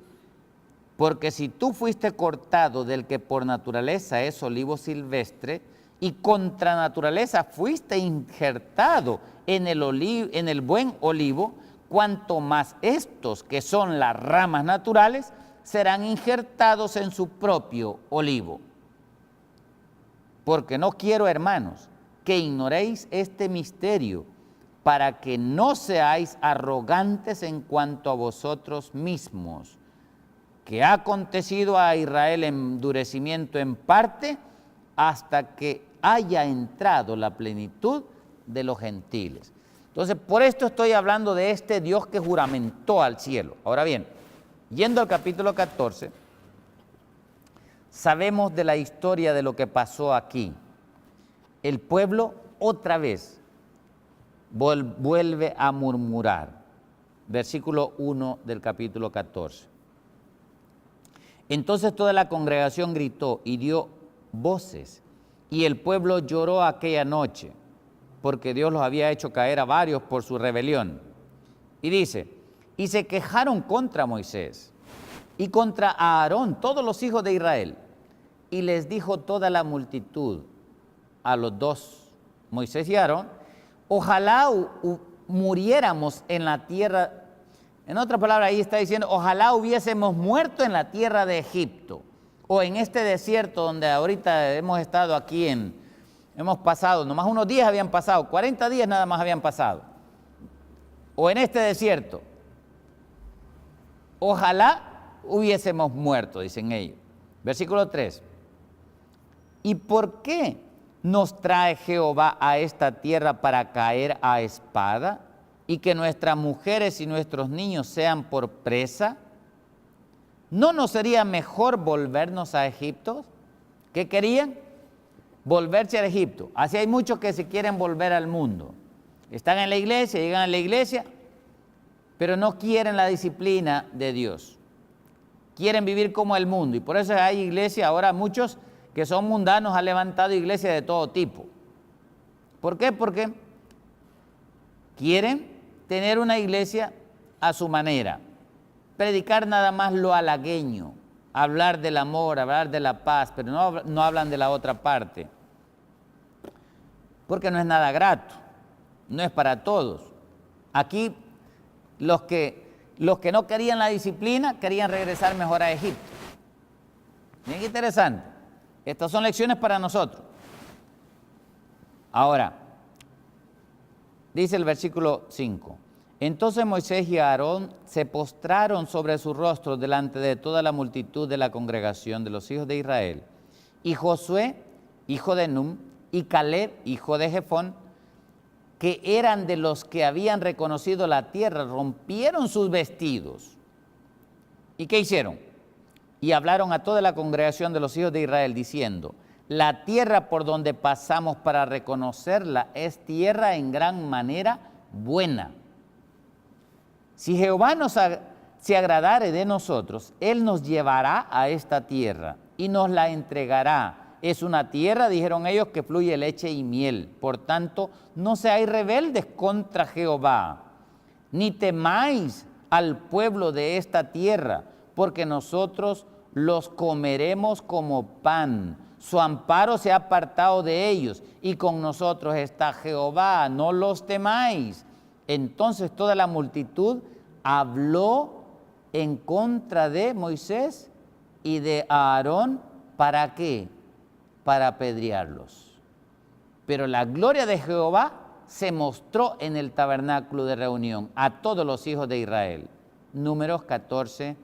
porque si tú fuiste cortado del que por naturaleza es olivo silvestre, y contra naturaleza fuiste injertado en el buen olivo, cuanto más estos, que son las ramas naturales, serán injertados en su propio olivo. Porque no quiero, hermanos, que ignoréis este misterio, para que no seáis arrogantes en cuanto a vosotros mismos, que ha acontecido a Israel endurecimiento en parte, hasta que haya entrado la plenitud de los gentiles. Entonces, por esto estoy hablando de este Dios que juramentó al cielo. Ahora bien, yendo al capítulo 14, sabemos de la historia de lo que pasó aquí. El pueblo otra vez vuelve a murmurar. Versículo 1 del capítulo 14. Entonces toda la congregación gritó y dio voces, y el pueblo lloró aquella noche, porque Dios los había hecho caer a varios por su rebelión. Y dice, y se quejaron contra Moisés y contra Aarón, todos los hijos de Israel, y les dijo toda la multitud a los dos, Moisés y Aarón, ojalá muriéramos en la tierra. En otra palabra, ahí está diciendo, ojalá hubiésemos muerto en la tierra de Egipto, o en este desierto donde ahorita hemos estado aquí, hemos pasado, nomás unos días habían pasado, 40 días nada más habían pasado, o en este desierto. Ojalá hubiésemos muerto, dicen ellos. Versículo 3. ¿Y por qué nos trae Jehová a esta tierra para caer a espada y que nuestras mujeres y nuestros niños sean por presa? ¿No nos sería mejor volvernos a Egipto? ¿Qué querían? Volverse a Egipto. Así hay muchos que se quieren volver al mundo. Están en la iglesia, llegan a la iglesia, pero no quieren la disciplina de Dios. Quieren vivir como el mundo. Y por eso hay iglesia, ahora muchos que son mundanos han levantado iglesias de todo tipo. ¿Por qué? Porque quieren tener una iglesia a su manera. Predicar nada más lo halagueño, hablar del amor, hablar de la paz, pero no hablan de la otra parte. Porque no es nada grato, no es para todos. Aquí los que no querían la disciplina querían regresar mejor a Egipto. Bien interesante. Estas son lecciones para nosotros. Ahora, dice el versículo 5. Entonces Moisés y Aarón se postraron sobre sus rostros delante de toda la multitud de la congregación de los hijos de Israel. Y Josué, hijo de Num, y Caleb, hijo de Jefón, que eran de los que habían reconocido la tierra, rompieron sus vestidos. ¿Y qué hicieron? Y hablaron a toda la congregación de los hijos de Israel, diciendo, la tierra por donde pasamos para reconocerla es tierra en gran manera buena. Si Jehová se agradare de nosotros, Él nos llevará a esta tierra y nos la entregará. Es una tierra, dijeron ellos, que fluye leche y miel. Por tanto, no seáis rebeldes contra Jehová, ni temáis al pueblo de esta tierra, porque nosotros los comeremos como pan. Su amparo se ha apartado de ellos, y con nosotros está Jehová, no los temáis. Entonces toda la multitud habló en contra de Moisés y de Aarón. ¿Para qué? Para apedrearlos. Pero la gloria de Jehová se mostró en el tabernáculo de reunión a todos los hijos de Israel. Números 14,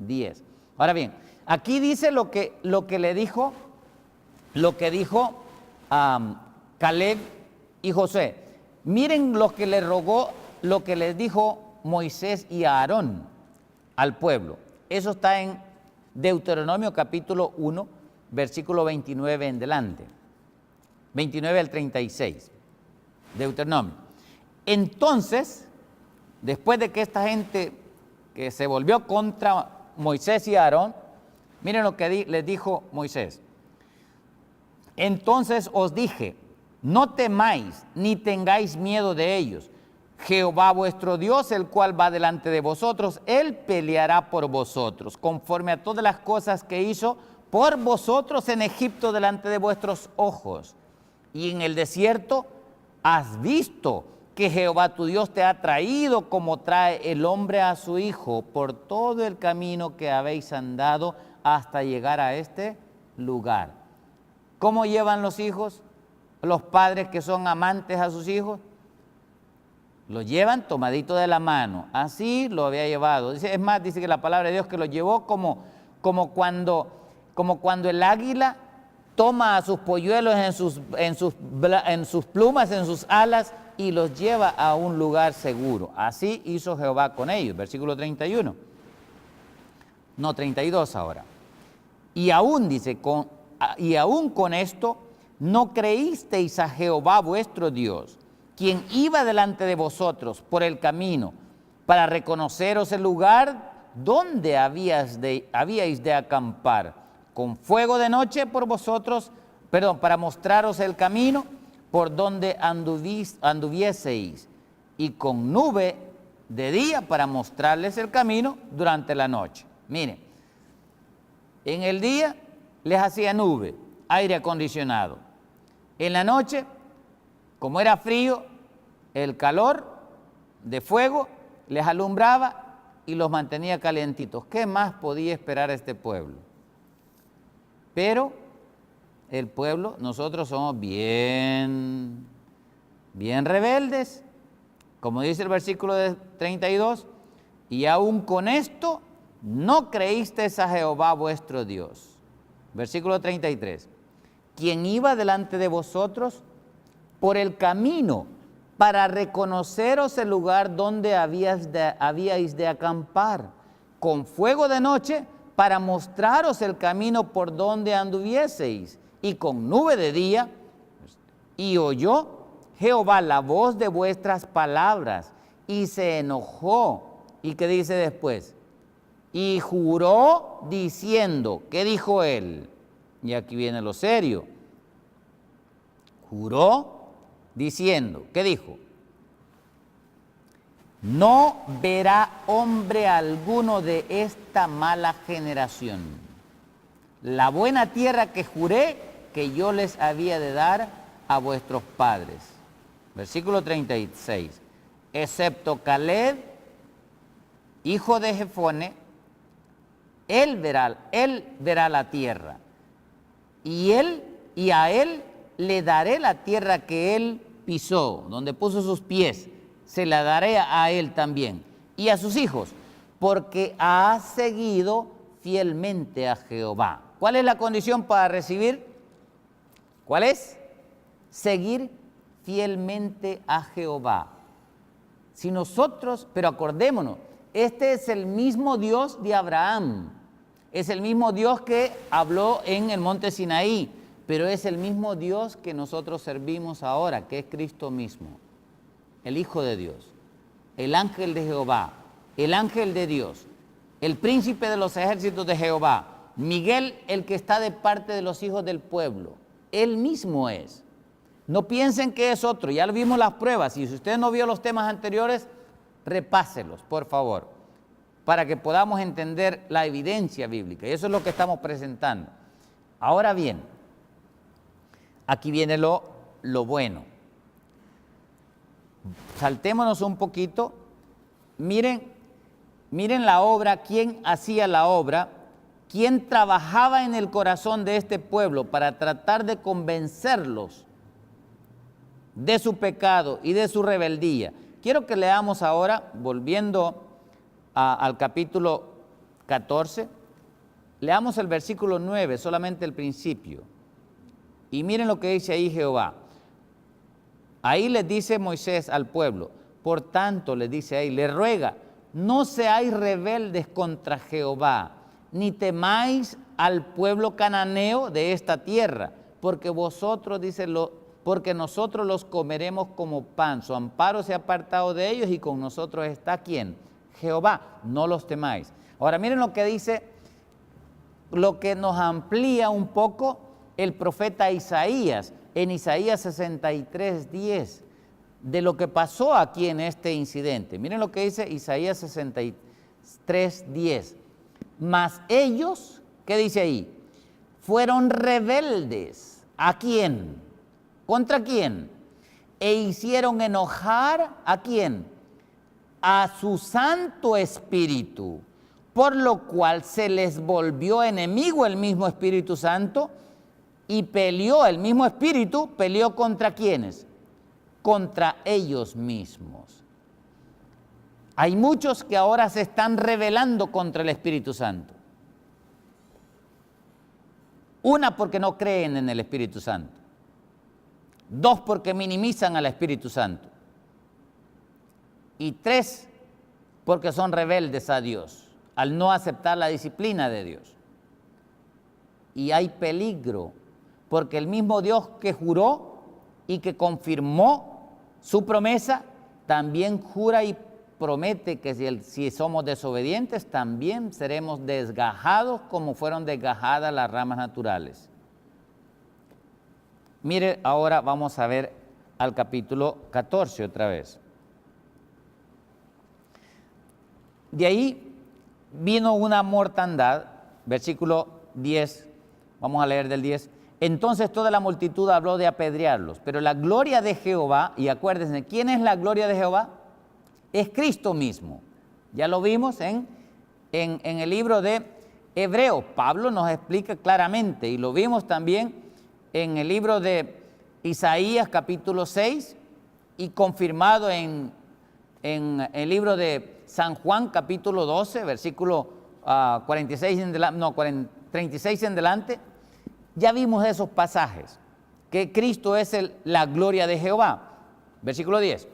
10. Ahora bien, aquí dice lo que dijo Caleb y Josué. Miren lo que le rogó, lo que les dijo Moisés y Aarón al pueblo. Eso está en Deuteronomio capítulo 1, versículo 29 en delante. 29 al 36. Deuteronomio. Entonces, después de que esta gente que se volvió contra Moisés y Aarón, miren lo que les dijo Moisés. Entonces os dije, no temáis ni tengáis miedo de ellos, Jehová vuestro Dios, el cual va delante de vosotros, Él peleará por vosotros, conforme a todas las cosas que hizo por vosotros en Egipto delante de vuestros ojos. Y en el desierto has visto que Jehová tu Dios te ha traído como trae el hombre a su hijo por todo el camino que habéis andado hasta llegar a este lugar. ¿Cómo llevan los hijos, los padres que son amantes a sus hijos? Lo llevan tomadito de la mano, así lo había llevado. Es más, dice que la palabra de Dios que lo llevó como cuando el águila toma a sus polluelos en sus plumas, en sus alas, y los lleva a un lugar seguro. Así hizo Jehová con ellos. Versículo 31. No, 32 ahora. Y aún dice, y aún con esto, no creísteis a Jehová vuestro Dios, quien iba delante de vosotros por el camino, para reconoceros el lugar donde habíais de acampar, con fuego de noche por vosotros, para mostraros el camino por donde anduvieseis, y con nube de día para mostrarles el camino durante la noche. Miren, en el día les hacía nube, aire acondicionado. En la noche, como era frío, el calor de fuego les alumbraba y los mantenía calientitos. ¿Qué más podía esperar este pueblo? Pero el pueblo, nosotros somos bien rebeldes, como dice el versículo 32, y aún con esto no creísteis a Jehová vuestro Dios. Versículo 33, quien iba delante de vosotros por el camino para reconoceros el lugar donde habíais de acampar, con fuego de noche para mostraros el camino por donde anduvieseis, y con nube de día, y oyó Jehová la voz de vuestras palabras, y se enojó. ¿Y qué dice después? Y juró diciendo, ¿qué dijo él? Y aquí viene lo serio. Juró diciendo, ¿qué dijo? No verá hombre alguno de esta mala generación la buena tierra que juré que yo les había de dar a vuestros padres. Versículo 36. Excepto Caleb, hijo de Jefone, él verá la tierra, y a él le daré la tierra que él pisó, donde puso sus pies, se la daré a él también, y a sus hijos, porque ha seguido fielmente a Jehová. ¿Cuál es la condición para recibir? ¿Cuál es? Seguir fielmente a Jehová. Si nosotros, pero acordémonos, este es el mismo Dios de Abraham, es el mismo Dios que habló en el monte Sinaí, pero es el mismo Dios que nosotros servimos ahora, que es Cristo mismo, el Hijo de Dios, el ángel de Jehová, el ángel de Dios, el príncipe de los ejércitos de Jehová, Miguel, el que está de parte de los hijos del pueblo. Él mismo es. No piensen que es otro, ya vimos las pruebas, y si usted no vio los temas anteriores, repáselos, por favor, para que podamos entender la evidencia bíblica, y eso es lo que estamos presentando. Ahora bien, aquí viene lo bueno. Saltémonos un poquito, miren la obra, quién hacía la obra, quién trabajaba en el corazón de este pueblo para tratar de convencerlos de su pecado y de su rebeldía. Quiero que leamos ahora, volviendo al capítulo 14, leamos el versículo 9, solamente el principio. Y miren lo que dice ahí Jehová. Ahí les dice Moisés al pueblo, por tanto les dice ahí, le ruega, no seáis rebeldes contra Jehová, ni temáis al pueblo cananeo de esta tierra, porque vosotros, porque nosotros los comeremos como pan, su amparo se ha apartado de ellos y con nosotros está ¿quién? Jehová, no los temáis. Ahora miren lo que dice, lo que nos amplía un poco el profeta Isaías, en Isaías 63:10. de lo que pasó aquí en este incidente. Miren lo que dice Isaías 63:10. Mas ellos, ¿qué dice ahí? Fueron rebeldes. ¿A quién? ¿Contra quién? E hicieron enojar ¿a quién? A su Santo Espíritu, por lo cual se les volvió enemigo el mismo Espíritu Santo y peleó, el mismo Espíritu peleó ¿contra quiénes? Contra ellos mismos. Hay muchos que ahora se están rebelando contra el Espíritu Santo. Una, porque no creen en el Espíritu Santo. Dos, porque minimizan al Espíritu Santo. Y tres, porque son rebeldes a Dios, al no aceptar la disciplina de Dios. Y hay peligro, porque el mismo Dios que juró y que confirmó su promesa, también jura y promete que si somos desobedientes, también seremos desgajados como fueron desgajadas las ramas naturales. Mire, ahora vamos a ver al capítulo 14 otra vez. De ahí vino una mortandad, versículo 10, vamos a leer del 10. Entonces toda la multitud habló de apedrearlos, pero la gloria de Jehová, y acuérdense, ¿quién es la gloria de Jehová? Es Cristo mismo. Ya lo vimos en el libro de Hebreos. Pablo nos explica claramente, y lo vimos también en el libro de Isaías capítulo 6 y confirmado en el libro de San Juan capítulo 12, versículo 36 en adelante. Ya vimos esos pasajes, que Cristo es la gloria de Jehová. Versículo 10.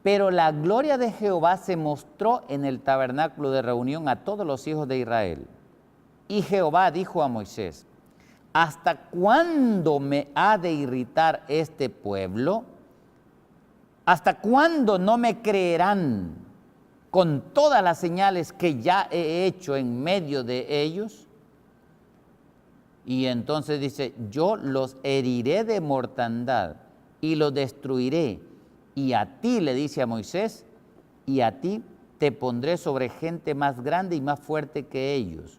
Pero la gloria de Jehová se mostró en el tabernáculo de reunión a todos los hijos de Israel. Y Jehová dijo a Moisés: ¿hasta cuándo me ha de irritar este pueblo? ¿Hasta cuándo no me creerán con todas las señales que ya he hecho en medio de ellos? Y entonces dice: yo los heriré de mortandad y los destruiré. Y a ti, le dice a Moisés, y a ti te pondré sobre gente más grande y más fuerte que ellos.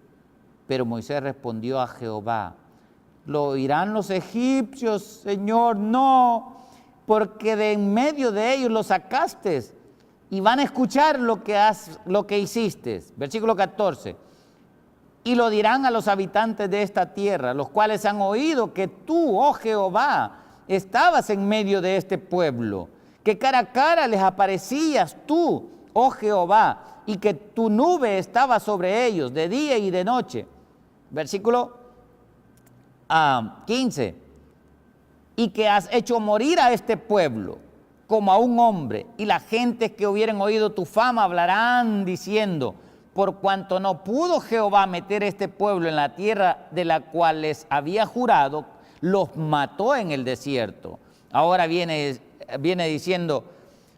Pero Moisés respondió a Jehová: ¿lo oirán los egipcios, Señor? No, porque de en medio de ellos los sacaste y van a escuchar lo que hiciste. Versículo 14. Y lo dirán a los habitantes de esta tierra, los cuales han oído que tú, oh Jehová, estabas en medio de este pueblo, que cara a cara les aparecías tú, oh Jehová, y que tu nube estaba sobre ellos de día y de noche. Versículo 15. Y que has hecho morir a este pueblo como a un hombre, y la gente que hubieren oído tu fama hablarán diciendo: por cuanto no pudo Jehová meter este pueblo en la tierra de la cual les había jurado, los mató en el desierto. Ahora viene diciendo: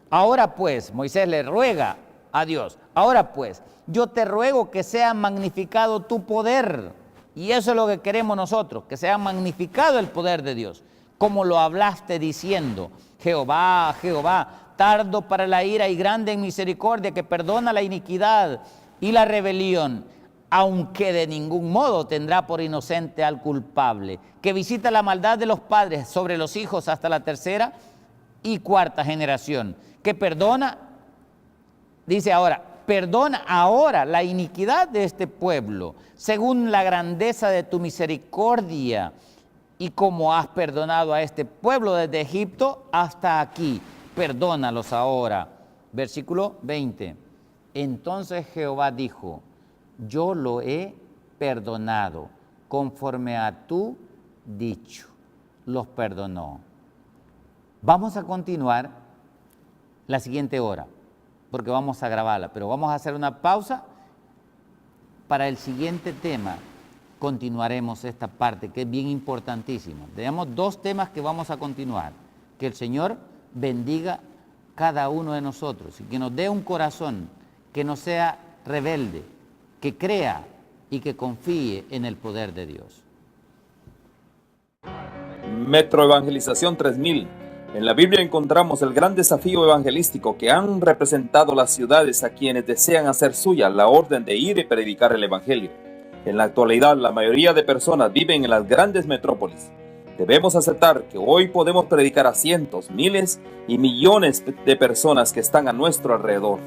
ahora pues, Moisés le ruega a Dios, ahora pues, yo te ruego que sea magnificado tu poder. Y eso es lo que queremos nosotros, que sea magnificado el poder de Dios, como lo hablaste diciendo: Jehová, Jehová, tardo para la ira y grande en misericordia, que perdona la iniquidad y la rebelión, aunque de ningún modo tendrá por inocente al culpable, que visita la maldad de los padres sobre los hijos hasta la tercera y cuarta generación, que perdona, dice ahora, perdona ahora la iniquidad de este pueblo, según la grandeza de tu misericordia, y como has perdonado a este pueblo desde Egipto hasta aquí, perdónalos ahora. Versículo 20. Entonces Jehová dijo: yo lo he perdonado conforme a tu dicho. Los perdonó. Vamos a continuar la siguiente hora, porque vamos a grabarla, pero vamos a hacer una pausa. Para el siguiente tema continuaremos esta parte, que es bien importantísima. Tenemos dos temas que vamos a continuar. Que el Señor bendiga cada uno de nosotros y que nos dé un corazón que no sea rebelde, que crea y que confíe en el poder de Dios. Metro Evangelización 3000. En la Biblia encontramos el gran desafío evangelístico que han representado las ciudades a quienes desean hacer suya la orden de ir y predicar el Evangelio. En la actualidad, la mayoría de personas viven en las grandes metrópolis. Debemos aceptar que hoy podemos predicar a cientos, miles y millones de personas que están a nuestro alrededor.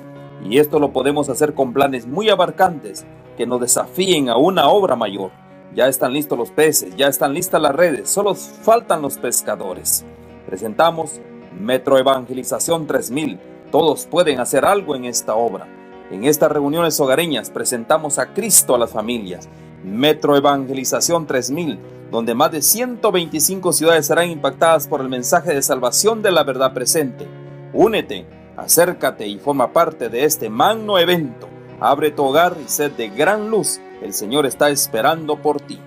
Y esto lo podemos hacer con planes muy abarcantes que nos desafíen a una obra mayor. Ya están listos los peces, ya están listas las redes, solo faltan los pescadores. Presentamos Metro Evangelización 3000. Todos pueden hacer algo en esta obra. En estas reuniones hogareñas presentamos a Cristo a las familias. Metro Evangelización 3000, donde más de 125 ciudades serán impactadas por el mensaje de salvación de la verdad presente. Únete, acércate y forma parte de este magno evento. Abre tu hogar y sed de gran luz. El Señor está esperando por ti.